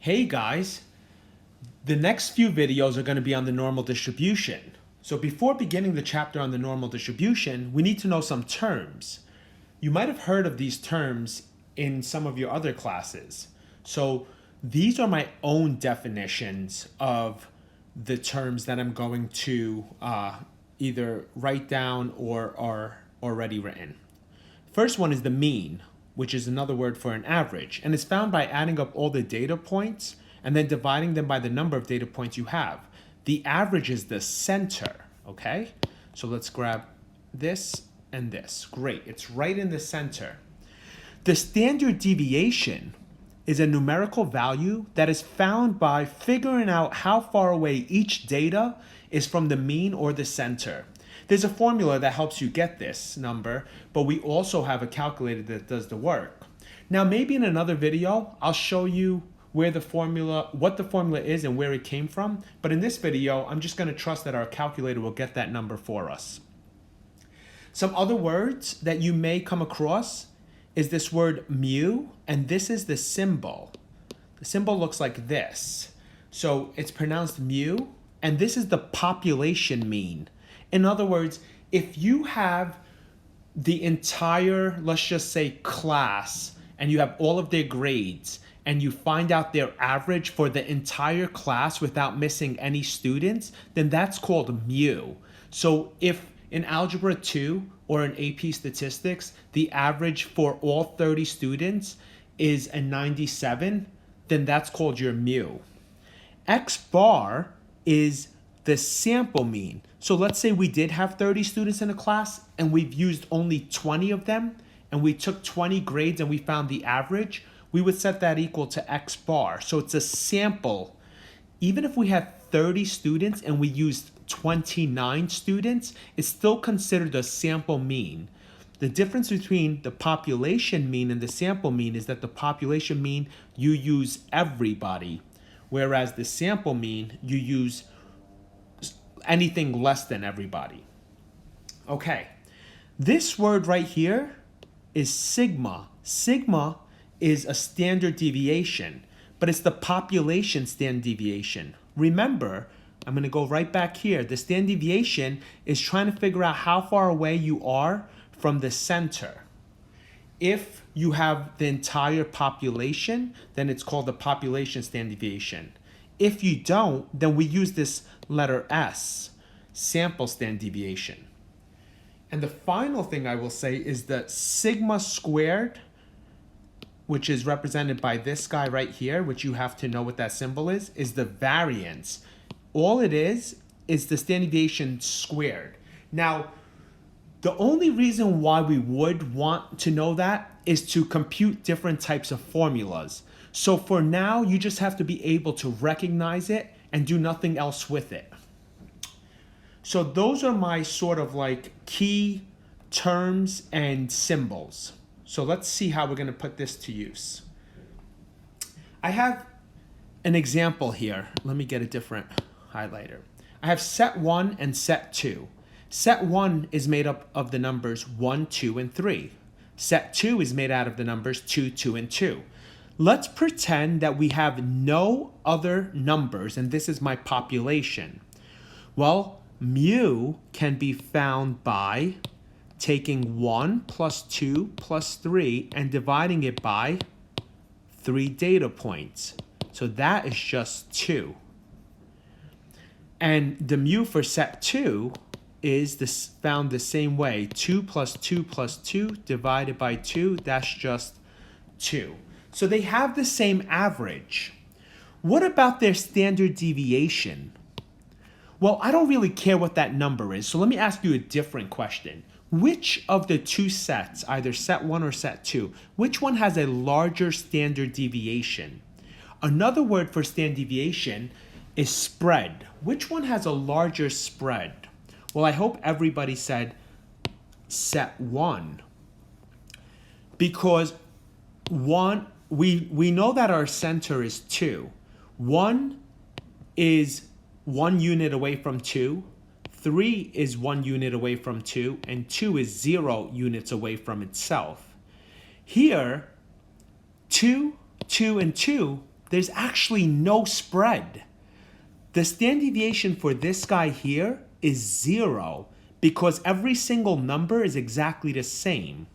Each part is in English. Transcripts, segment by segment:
Hey guys, the next few videos are going to be on the normal distribution. So before beginning the chapter on the normal distribution, we need to know some terms. You might have heard of these terms in some of your other classes. So these are my own definitions of the terms that I'm going to either write down or are already written. First one is the mean, which is another word for an average, and it's found by adding up all the data points and then dividing them by the number of data points you have. The average is the center, okay? So let's grab this and this. Great, it's right in the center. The standard deviation is a numerical value that is found by figuring out how far away each data is from the mean or the center. There's a formula that helps you get this number, but we also have a calculator that does the work. Now, maybe in another video, I'll show you what the formula is and where it came from. But in this video, I'm just going to trust that our calculator will get that number for us. Some other words that you may come across is this word mu, and this is the symbol. The symbol looks like this. So it's pronounced mu, and this is the population mean. In other words, if you have the entire, let's just say, class, and you have all of their grades, and you find out their average for the entire class without missing any students, then that's called mu. So if in Algebra 2 or in AP Statistics, the average for all 30 students is a 97, then that's called your mu. X bar is the sample mean. So let's say we did have 30 students in a class and we've used only 20 of them, and we took 20 grades and we found the average, we would set that equal to X bar. So it's a sample. Even if we had 30 students and we used 29 students, it's still considered a sample mean. The difference between the population mean and the sample mean is that the population mean, you use everybody, whereas the sample mean, you use anything less than everybody. Okay, this word right here is sigma. Sigma is a standard deviation, but it's the population standard deviation. Remember, I'm going to go right back here. The standard deviation is trying to figure out how far away you are from the center. If you have the entire population, then it's called the population standard deviation. If you don't, then we use this letter S, sample standard deviation. And the final thing I will say is that sigma squared, which is represented by this guy right here, which you have to know what that symbol is the variance. All it is the standard deviation squared. Now, the only reason why we would want to know that is to compute different types of formulas. So for now, you just have to be able to recognize it and do nothing else with it. So those are my sort of like key terms and symbols. So let's see how we're going to put this to use. I have an example here. Let me get a different highlighter. I have set 1 and set 2. Set 1 is made up of the numbers 1, 2, and 3. Set 2 is made out of the numbers 2, 2, and 2. Let's pretend that we have no other numbers, and this is my population. Well, mu can be found by taking 1 plus 2 plus 3 and dividing it by 3 data points. So that is just 2. And the mu for set 2 is found the same way. 2 plus 2 plus 2 divided by 2, that's just 2. So they have the same average. What about their standard deviation? Well, I don't really care what that number is, so let me ask you a different question. Which of the two sets, either set 1 or set 2, which one has a larger standard deviation? Another word for standard deviation is spread. Which one has a larger spread? Well, I hope everybody said set 1. Because we know that our center is 2. 1 is 1 unit away from 2. 3 is 1 unit away from 2, and 2 is 0 units away from itself. Here, 2, 2, and 2, there's actually no spread. The standard deviation for this guy here is 0 because every single number is exactly the same.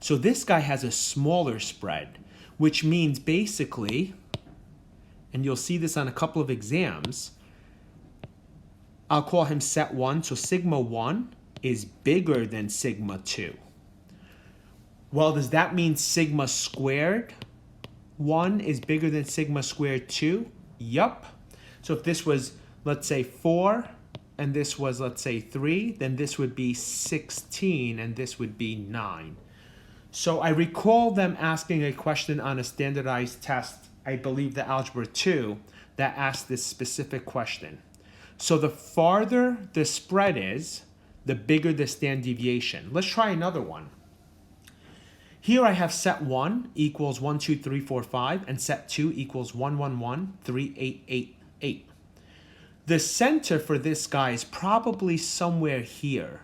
So this guy has a smaller spread, which means basically, and you'll see this on a couple of exams, I'll call him set 1, so sigma 1 is bigger than sigma 2. Well, does that mean sigma squared 1 is bigger than sigma squared 2? Yup. So if this was, let's say, 4, and this was, let's say, 3, then this would be 16, and this would be 9. So I recall them asking a question on a standardized test, I believe the Algebra 2, that asked this specific question. So the farther the spread is, the bigger the standard deviation. Let's try another one. Here I have set 1 equals 1, 2, 3, 4, 5, and set 2 equals 1, 1, 1, 3, 8, 8, 8. The center for this guy is probably somewhere here.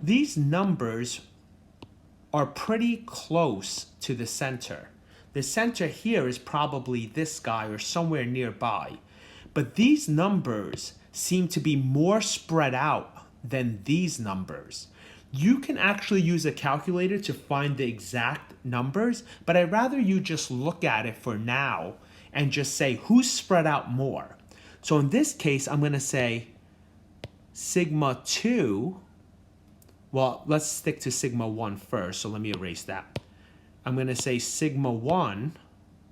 These numbers are pretty close to the center. The center here is probably this guy or somewhere nearby. But these numbers seem to be more spread out than these numbers. You can actually use a calculator to find the exact numbers, but I'd rather you just look at it for now and just say who's spread out more. So in this case, I'm going to say sigma 2. Well, let's stick to sigma 1 first, so let me erase that. I'm going to say sigma 1,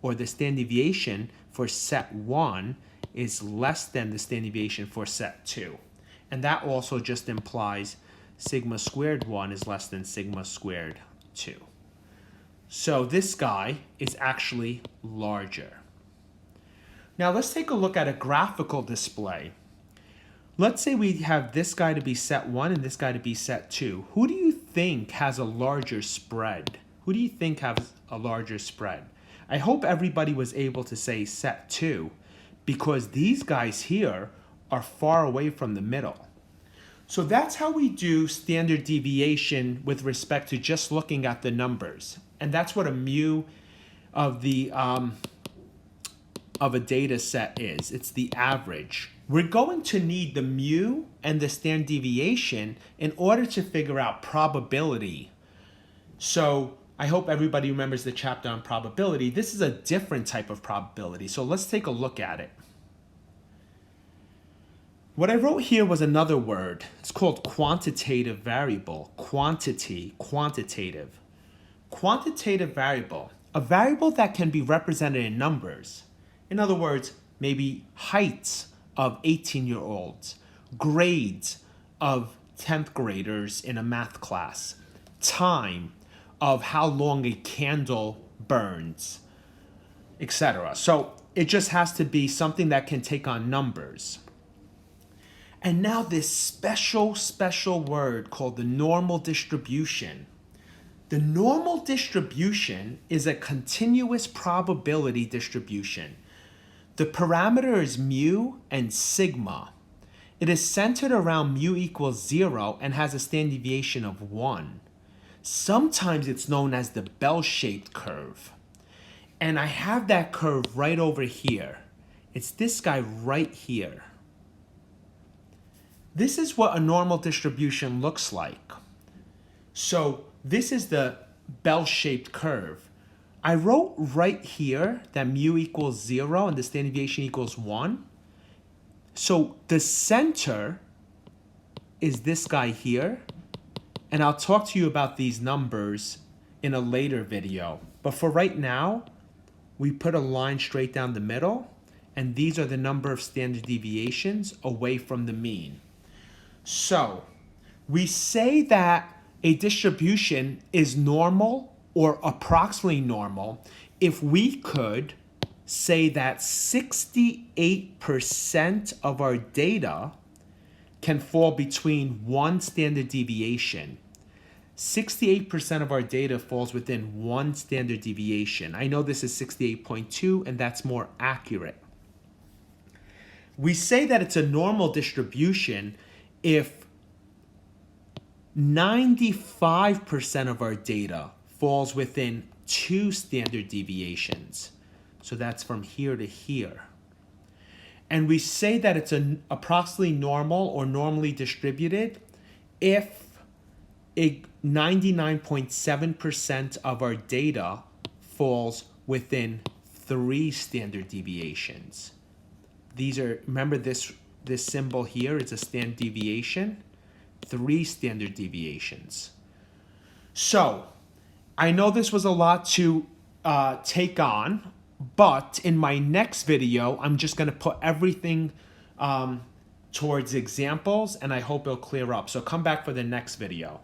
or the standard deviation for set 1, is less than the standard deviation for set 2. And that also just implies sigma squared 1 is less than sigma squared 2. So this guy is actually larger. Now let's take a look at a graphical display. Let's say we have this guy to be set 1 and this guy to be set 2. Who do you think has a larger spread? Who do you think has a larger spread? I hope everybody was able to say set 2 because these guys here are far away from the middle. So that's how we do standard deviation with respect to just looking at the numbers. And that's what a mu of the of a data set is. It's the average. We're going to need the mu and the standard deviation in order to figure out probability. So I hope everybody remembers the chapter on probability. This is a different type of probability. So let's take a look at it. What I wrote here was another word. It's called quantitative variable. Quantitative. Quantitative variable. A variable that can be represented in numbers. In other words, maybe heights of 18-year-olds, grades of 10th graders in a math class, time of how long a candle burns, etc. So it just has to be something that can take on numbers. And now this special word called the normal distribution. The normal distribution is a continuous probability distribution. The parameter is mu and sigma. It is centered around mu equals 0 and has a standard deviation of 1. Sometimes it's known as the bell-shaped curve. And I have that curve right over here. It's this guy right here. This is what a normal distribution looks like. So this is the bell-shaped curve. I wrote right here that mu equals 0 and the standard deviation equals 1. So the center is this guy here. And I'll talk to you about these numbers in a later video. But for right now, we put a line straight down the middle. And these are the number of standard deviations away from the mean. So we say that a distribution is normal or approximately normal if we could say that 68% of our data can fall between one standard deviation. 68% of our data falls within one standard deviation. I know this is 68.2 and that's more accurate. We say that it's a normal distribution if 95% of our data falls within 2 standard deviations. So that's from here to here. And we say that it's approximately normal or normally distributed if 99.7% of our data falls within 3 standard deviations. These are, remember this symbol here is a standard deviation, 3 standard deviations. So I know this was a lot to take on, but in my next video, I'm just going to put everything towards examples, and I hope it'll clear up. So come back for the next video.